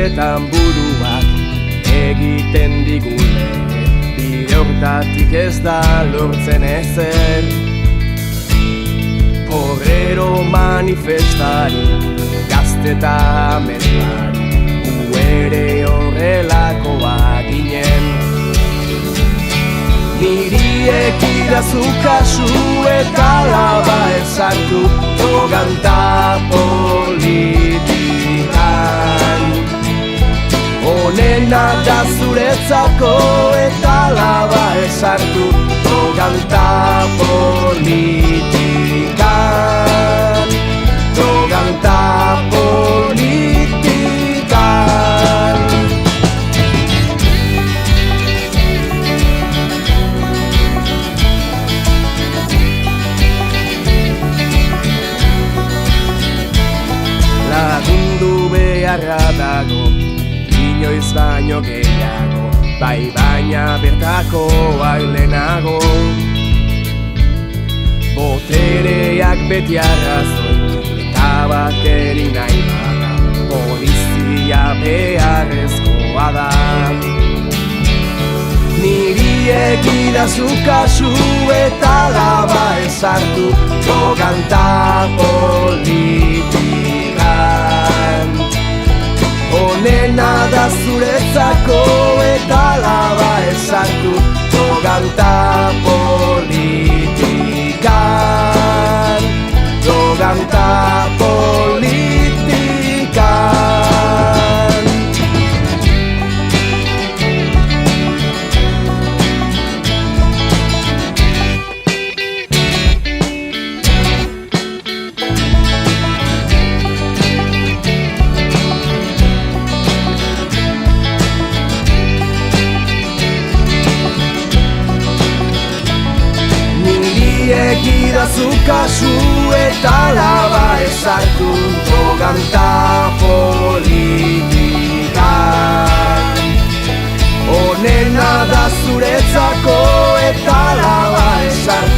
batzuetan buruak egiten digule, bide hortatik ez da lortzen ezer. Porrero manifestari, gazte eta ameslari, gu ere horrelakoa ginen. Niri ekidazu kasu eta laba ezartu, drogan ta politikan. Honena da zuretzako eta laba ezartu, drogan ta politikan. Drogan ta politikan. Lagundu beharra dago, inoiz baino gehiago, bai baina bertako lehenago. Botereak beti arrazoi, eta bateri nahi bada, polizia beharrezkoa da. Niri egidazu kasu eta laba ezartu, drogan ta politikan. Honena da zuretzako eta laba ezartu, drogan ta politikan. Drogan ta politikan. Egidazu kasu eta laba ezartu, drogan ta politikan. Honena da zuretzako eta laba ezartu,